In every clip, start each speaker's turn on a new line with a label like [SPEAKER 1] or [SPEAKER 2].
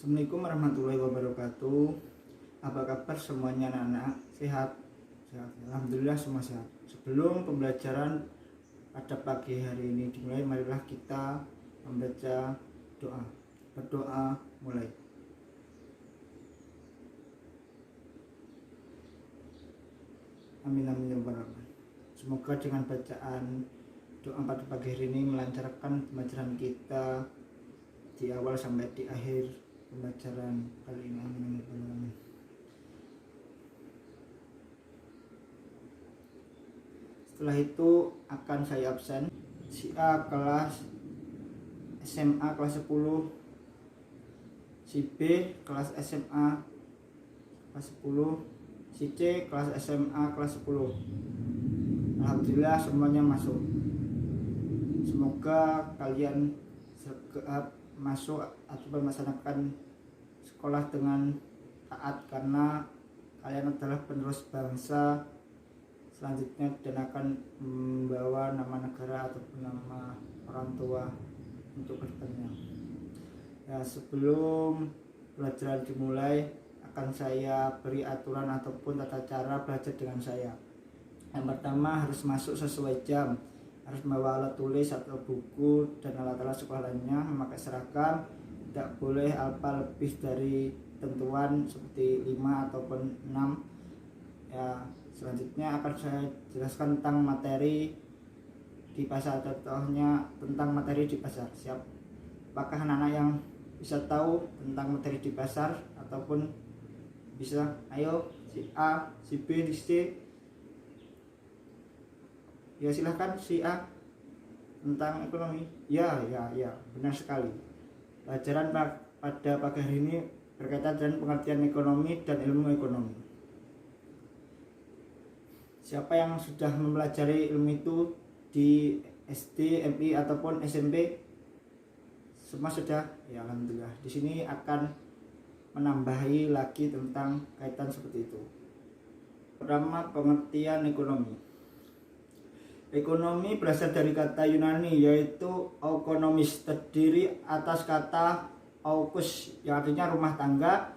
[SPEAKER 1] Assalamualaikum warahmatullahi wabarakatuh. Apa kabar semuanya anak-anak? Sehat? Sehat. Alhamdulillah semua sehat. Sebelum pembelajaran pada pagi hari ini dimulai, marilah kita membaca doa. Berdoa mulai. Amin amin ya rabbal alamin. Semoga dengan bacaan doa pada pagi hari ini melancarkan pembelajaran kita di awal sampai di akhir pembelajaran kali ini. Amin. Setelah itu akan saya absen. Si A kelas SMA kelas 10, si B kelas SMA kelas 10, si C kelas SMA kelas 10. Alhamdulillah semuanya masuk. Semoga kalian masuk atau melaksanakan sekolah dengan taat, karena kalian adalah penerus bangsa selanjutnya dan akan membawa nama negara ataupun nama orang tua untuk kedepannya. Ya, sebelum pelajaran dimulai akan saya beri aturan ataupun tata cara belajar dengan saya. Yang pertama, harus masuk sesuai jam, harus membawa alat tulis atau buku dan alat-alat sekolah lainnya, memakai seragam, tidak boleh alpa lebih dari tentuan seperti 5 ataupun 6. Ya, selanjutnya akan saya jelaskan tentang materi di pasar, contohnya tentang materi di pasar. Siap? Apakah anak-anak yang bisa tahu tentang materi di pasar ataupun bisa? Ayo, si A, si B, si C. Ya silahkan, si A tentang ekonomi. Ya, benar sekali. Pelajaran pada pagi hari ini berkaitan dengan pengertian ekonomi dan ilmu ekonomi. Siapa yang sudah mempelajari ilmu itu di SD, MI ataupun SMP? Semua sudah? Ya alhamdulillah. Di sini akan menambahi lagi tentang kaitan seperti itu. Pertama, pengertian ekonomi. Ekonomi berasal dari kata Yunani yaitu oikonomis, terdiri atas kata oikos yang artinya rumah tangga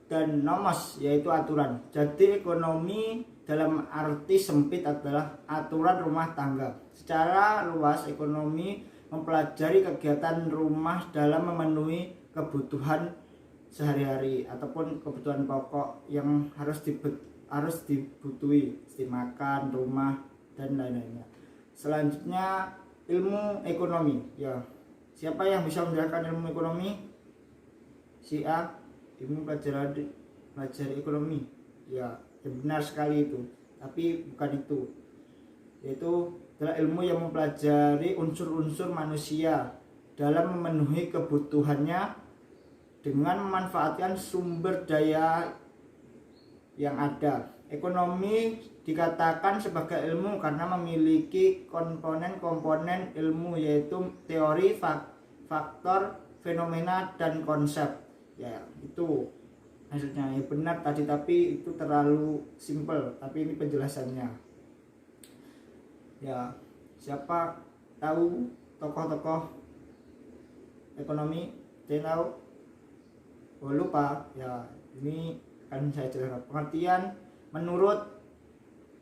[SPEAKER 1] dan nomos yaitu aturan. Jadi ekonomi dalam arti sempit adalah aturan rumah tangga. Secara luas, ekonomi mempelajari kegiatan rumah dalam memenuhi kebutuhan sehari-hari ataupun kebutuhan pokok yang harus dibutuhi, seperti makan, rumah, dan lain-lainnya. Selanjutnya, ilmu ekonomi. Ya, siapa yang bisa menjelaskan ilmu ekonomi? Si A, ilmu pelajari ekonomi. Ya, benar sekali itu. Tapi bukan itu. Yaitu adalah ilmu yang mempelajari unsur-unsur manusia dalam memenuhi kebutuhannya dengan memanfaatkan sumber daya yang ada. Ekonomi dikatakan sebagai ilmu karena memiliki komponen-komponen ilmu, yaitu teori, faktor, fenomena, dan konsep. Ya, itu maksudnya. Ya benar tadi, tapi itu terlalu simpel, tapi ini penjelasannya. Ya, siapa tahu tokoh-tokoh ekonomi? Saya tahu? Oh, lupa. Ya, ini akan saya jelaskan. Pengertian menurut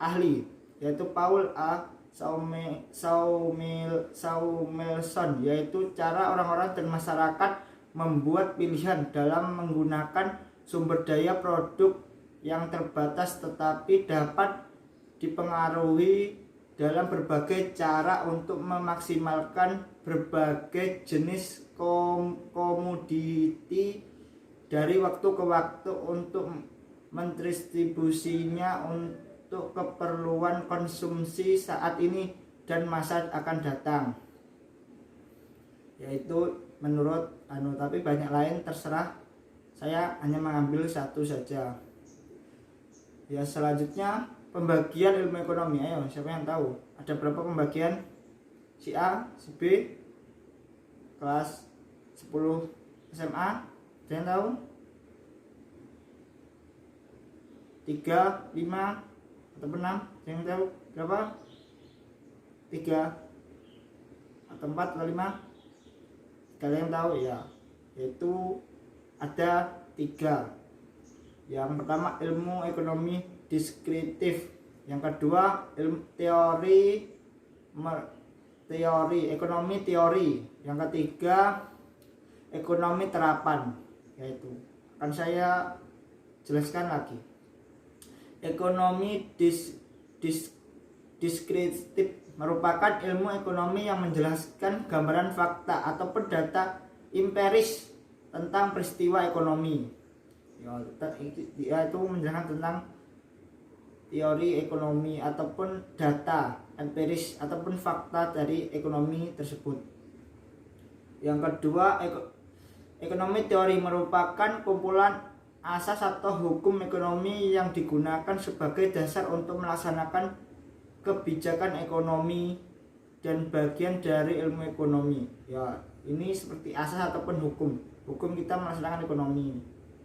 [SPEAKER 1] ahli, yaitu Paul A. Samuelson, yaitu cara orang-orang dan masyarakat membuat pilihan dalam menggunakan sumber daya produk yang terbatas tetapi dapat dipengaruhi dalam berbagai cara untuk memaksimalkan berbagai jenis komoditi dari waktu ke waktu untuk mendistribusinya untuk keperluan konsumsi saat ini dan masa akan datang. Yaitu menurut tapi banyak lain, terserah. Saya hanya mengambil satu saja. Ya, selanjutnya pembagian ilmu ekonomi. Ayo, siapa yang tahu? Ada berapa pembagian? Si A, si B, kelas 10 SMA. Ada yang tahu? 3, 5, atau 6? Ada yang tahu berapa? 3 atau 4 atau 5? Kalian tahu? Ya, yaitu ada 3. Yang pertama ilmu ekonomi deskriptif, yang kedua ekonomi teori, yang ketiga ekonomi terapan. Yaitu akan saya jelaskan lagi. Ekonomi deskriptif merupakan ilmu ekonomi yang menjelaskan gambaran fakta ataupun data empiris tentang peristiwa ekonomi. Yaitu menjelaskan tentang teori ekonomi ataupun data empiris ataupun fakta dari ekonomi tersebut. Yang kedua, ekonomi teori merupakan kumpulan asas atau hukum ekonomi yang digunakan sebagai dasar untuk melaksanakan kebijakan ekonomi dan bagian dari ilmu ekonomi. Ya, ini seperti asas ataupun hukum. Hukum kita melaksanakan ekonomi.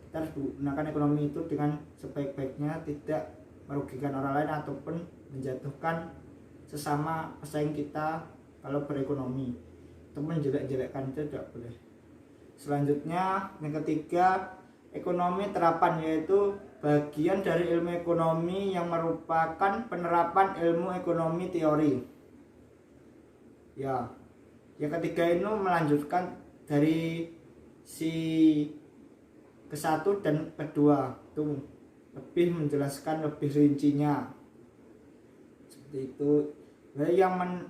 [SPEAKER 1] Kita harus gunakan ekonomi itu dengan sebaik-baiknya, tidak merugikan orang lain ataupun menjatuhkan sesama pesaing kita kalau berekonomi. Itu menjelek-jelekkan, itu tidak boleh. Selanjutnya yang ketiga, ekonomi terapan, yaitu bagian dari ilmu ekonomi yang merupakan penerapan ilmu ekonomi teori. Ya, yang ketiga ini melanjutkan dari si ke-1 dan kedua, itu lebih menjelaskan lebih rincinya. Seperti itu. Yang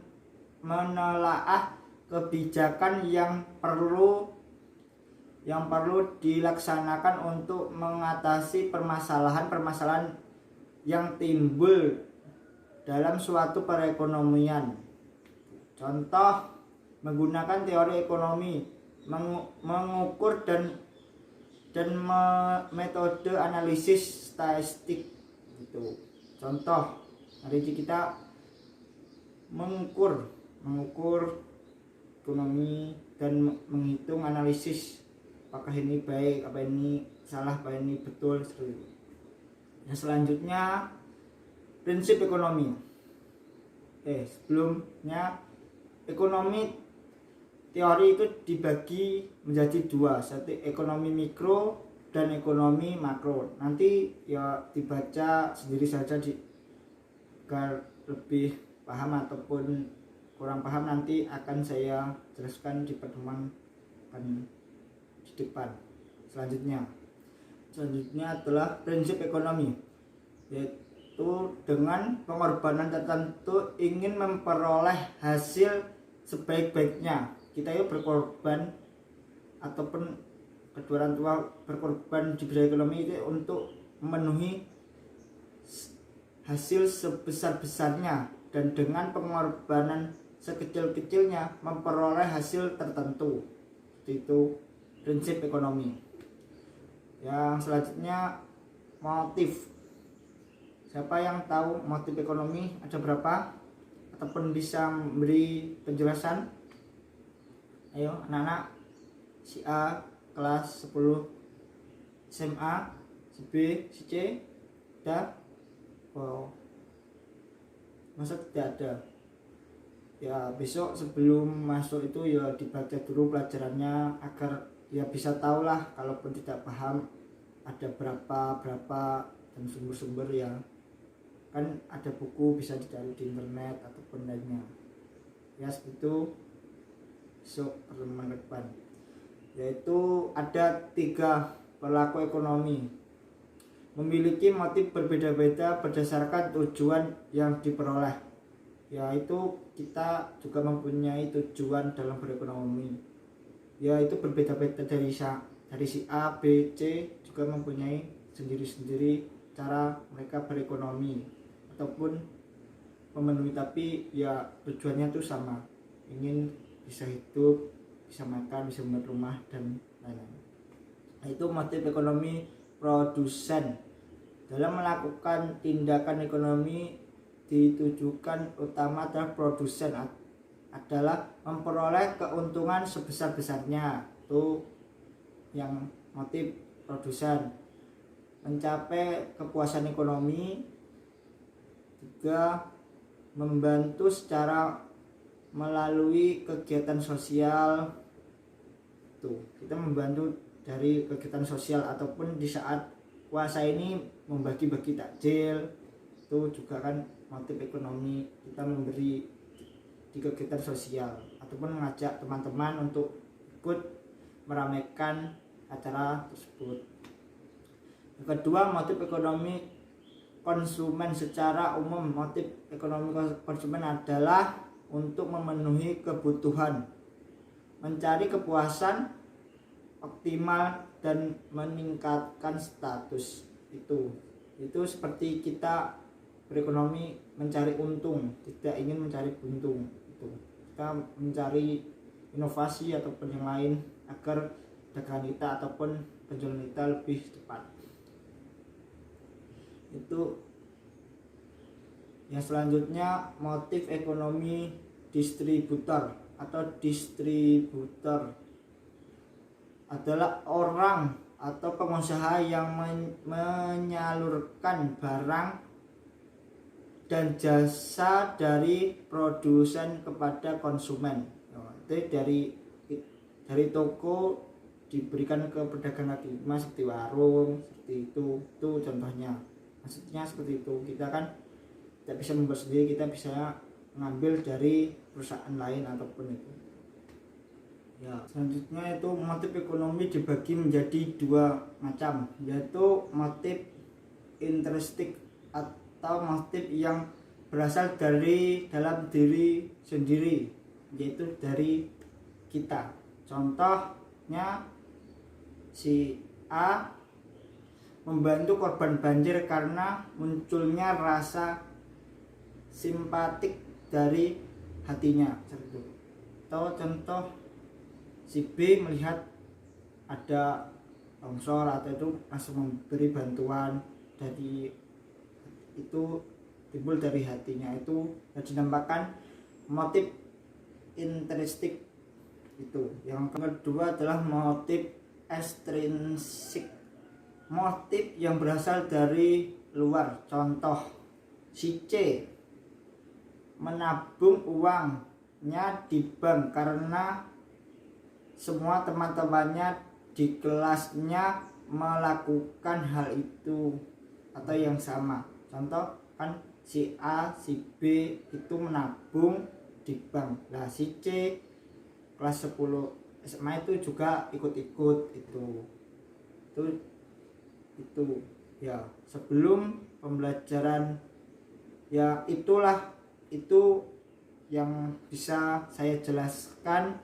[SPEAKER 1] menelaah kebijakan yang perlu dilaksanakan untuk mengatasi permasalahan-permasalahan yang timbul dalam suatu perekonomian. Contoh, menggunakan teori ekonomi, mengukur dan metode analisis statistik. Itu contoh, hari ini kita mengukur ekonomi dan menghitung analisis apakah ini baik, apa ini salah, apa ini betul. Yang selanjutnya prinsip ekonomi. Sebelumnya ekonomi teori itu dibagi menjadi 2, satu ekonomi mikro dan ekonomi makro. Nanti ya dibaca sendiri saja agar lebih paham ataupun kurang paham nanti akan saya jelaskan di pertemuan di depan. Selanjutnya adalah prinsip ekonomi, yaitu dengan pengorbanan tertentu ingin memperoleh hasil sebaik-baiknya. Kita yuk berkorban ataupun kedua orang tua berkorban di bidang ekonomi itu untuk memenuhi hasil sebesar-besarnya dan dengan pengorbanan sekecil-kecilnya memperoleh hasil tertentu. Itu prinsip ekonomi. Yang selanjutnya motif. Siapa yang tahu motif ekonomi ada berapa ataupun bisa memberi penjelasan? Ayo anak-anak, si A kelas 10 SMA, si B, si C ada? Wow, masa tidak ada? Ya besok sebelum masuk itu ya dibaca dulu pelajarannya agar ya bisa tahu lah, kalaupun tidak paham ada berapa dan sumber-sumber ya kan ada buku bisa dicari di internet ataupun lainnya. Ya seperti itu. Besok pertemuan ke depan, yaitu ada 3 pelaku ekonomi memiliki motif berbeda-beda berdasarkan tujuan yang diperoleh. Yaitu kita juga mempunyai tujuan dalam berekonomi, yaitu berbeda-beda dari si A, B, C juga mempunyai sendiri-sendiri cara mereka berekonomi ataupun memenuhi, tapi ya tujuannya itu sama, ingin bisa hidup, bisa makan, bisa membuat rumah dan lain-lain. Itu motif ekonomi produsen. Dalam melakukan tindakan ekonomi ditujukan utama adalah produsen adalah memperoleh keuntungan sebesar-besarnya. Itu yang motif produsen. Mencapai kepuasan ekonomi, juga membantu secara melalui kegiatan sosial. Tuh, kita membantu dari kegiatan sosial ataupun di saat puasa ini membagi-bagi takjil, itu juga kan motif ekonomi kita memberi di kegiatan sosial ataupun mengajak teman-teman untuk ikut meramaikan acara tersebut. Yang kedua, motif ekonomi konsumen. Secara umum motif ekonomi konsumen adalah untuk memenuhi kebutuhan, mencari kepuasan optimal, dan meningkatkan status. Itu seperti kita berekonomi mencari untung, tidak ingin mencari buntung. Kita mencari inovasi ataupun yang lain agar dagangan kita ataupun penjualan kita lebih cepat. Itu yang selanjutnya, motif ekonomi distributor atau distributor adalah orang atau pengusaha yang menyalurkan barang dan jasa dari produsen kepada konsumen. Itu dari toko diberikan ke pedagang kaki lima seperti warung, seperti itu contohnya. Maksudnya seperti itu, kita kan tidak bisa membuat sendiri, kita bisa mengambil dari perusahaan lain ataupun itu. Ya, selanjutnya itu motif ekonomi dibagi menjadi dua macam, yaitu motif intrinsic atau motif yang berasal dari dalam diri sendiri, yaitu dari kita. Contohnya, si A membantu korban banjir karena munculnya rasa simpatik dari hatinya. Atau contoh, si B melihat ada longsor atau itu langsung memberi bantuan, dari itu timbul dari hatinya. Itu dinamakan motif intrinsik. Itu yang kedua adalah motif ekstrinsik, motif yang berasal dari luar. Contoh, si C menabung uangnya di bank karena semua teman-temannya di kelasnya melakukan hal itu atau yang sama. Contoh kan si A, si B itu menabung di bank. Nah, si C kelas 10 SMA itu juga ikut-ikut itu ya. Sebelum pembelajaran ya, itu yang bisa saya jelaskan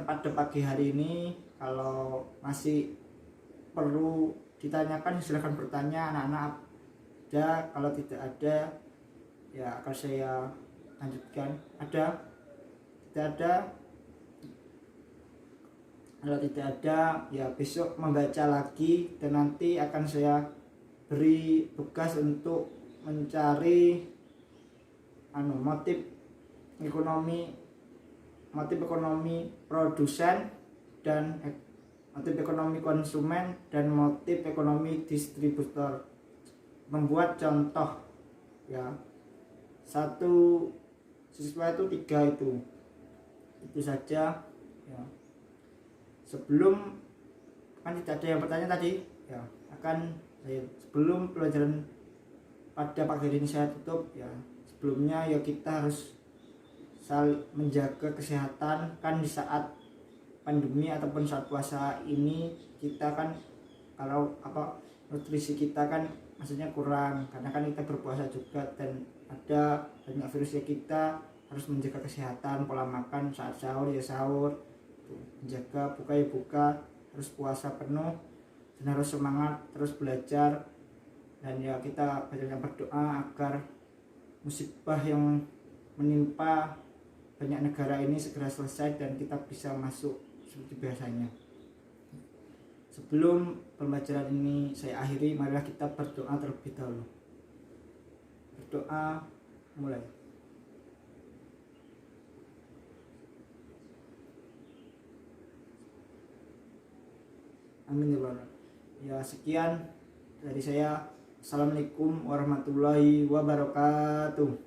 [SPEAKER 1] pada pagi hari ini. Kalau masih perlu ditanyakan silahkan bertanya anak-anak ada. Kalau tidak ada ya akan saya lanjutkan. Kalau tidak ada ya besok membaca lagi, dan nanti akan saya beri tugas untuk mencari motif ekonomi produsen, dan motif ekonomi konsumen, dan motif ekonomi distributor. Membuat contoh ya, satu siswa itu 3 itu saja ya. Sebelum kan tidak ada yang bertanya tadi ya, sebelum pelajaran pada pagi ini saya tutup ya. Sebelumnya ya kita harus menjaga kesehatan kan di saat pandemi ataupun saat puasa ini. Kita kan kalau nutrisi kita kan maksudnya kurang karena kan kita berpuasa juga, dan ada banyak virusnya. Kita harus menjaga kesehatan, pola makan, saat sahur ya sahur, menjaga buka ya buka, harus puasa penuh, dan harus semangat terus belajar. Dan ya kita banyak berdoa agar musibah yang menimpa banyak negara ini segera selesai dan kita bisa masuk seperti biasanya. Sebelum pembelajaran ini saya akhiri, marilah kita berdoa terlebih dahulu. Berdoa, mulai. Amin ya Allah. Ya, sekian dari saya. Assalamualaikum warahmatullahi wabarakatuh.